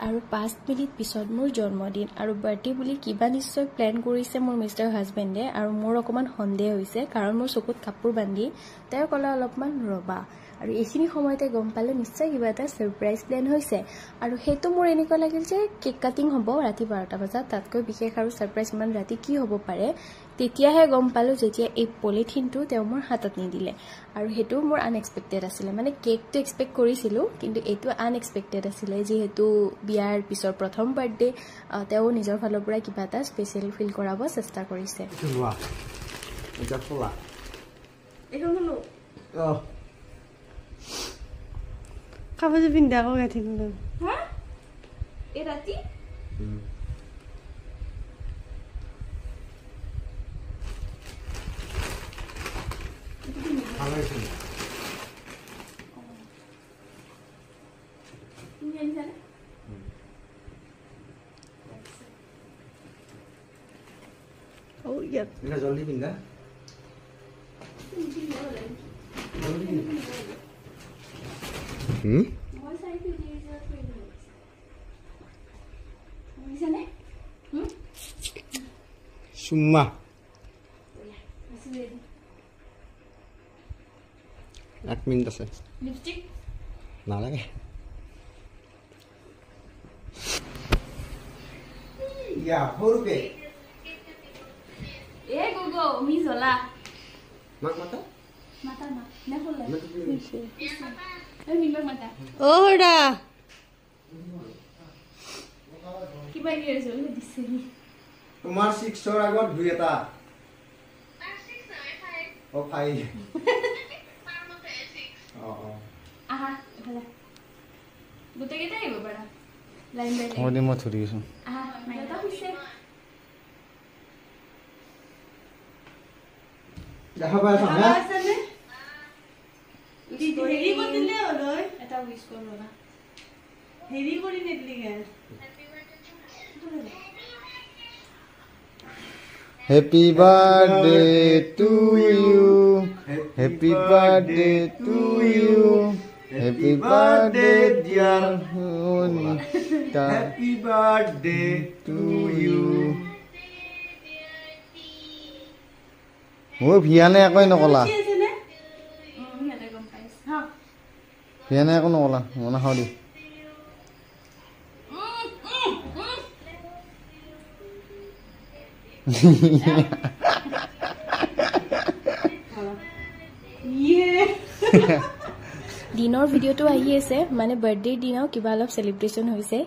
আৰু 5 মিনিট পিছত মোৰ জন্মদিন আৰু বাৰ্থডে বুলি কিবা নিশ্চয় প্ল্যান কৰিছে মোৰ মিষ্টাৰ হাজবেণ্ডে আৰু মোৰ অকমান সন্দেহ হৈছে কাৰণ মোৰ চকুত কাপোৰ বান্ধি তেওঁ কলা অলপমান ৰবা আৰু এইখিনি সময়তে গম পালে নিশ্চয় কিবা এটা সাৰপ্ৰাইজ প্ল্যান হৈছে আৰু হেতু মোৰ এনেকুৱা লাগিল যে কেক কাটিং হ'ব ৰাতি 12টা বজাত তাতকৈ বিশেষ আৰু সাৰপ্ৰাইজ মান ৰাতি কি হ'ব পাৰে তেতিয়াহে গম পালো যেতিয়া এই পলিথিনটো তেওঁ মোৰ হাতত নিদিলে আৰু হেতু মোৰ আনএক্সপেক্টেড আছিল মানে কেকটো এক্সপেক্ট কৰিছিলো কিন্তু এটো আনএক্সপেক্টেড আছিল যে হেতু বিয়াৰ পিছৰ প্ৰথম বাৰ্থডে তেওঁ নিজৰ ফালৰ পৰা কিবা এটা স্পেশাল ফিল কৰাব চেষ্টা কৰিছে এটা খোলা এইটো নো কাপোৰ পিন্ধা আকৌ গাঠি দিলো হা এ ৰাতি Oh, yeah. Ini jolly pindah. Semua. Nak minta sih. Lipstick? Nah lagi. Ya, huruf B. Gogo, mizola. Mak mata? Mata mak. Nah hula. Mata. Mimbar mata. Oh, dah. Kiba years old this city. Tomar 6 or agor 2 eta. 6 or 5. Oh 5. Oh. Aha, hala. Gote kita ibu bara. Line by line. Oh, dia mau curi itu. Aha, mai ta hoise. Jaha ba sa na? হেৰি কৰিলে হ'লই এটা wish কৰো না হেৰি কৰি neatly গে Happy birthday to you. Happy birthday to you. Happy birthday dear Hunita. Happy birthday to you. Oh, Viane aku ini kola. ইয়াতে গম পাইছ হা Viane aku kola. Mana kau di? দিনৰ ভিডিঅটো আহি আছে মানে বাৰ্থডে দিনাও কিবা অলপ সেলিব্ৰেশন হৈছে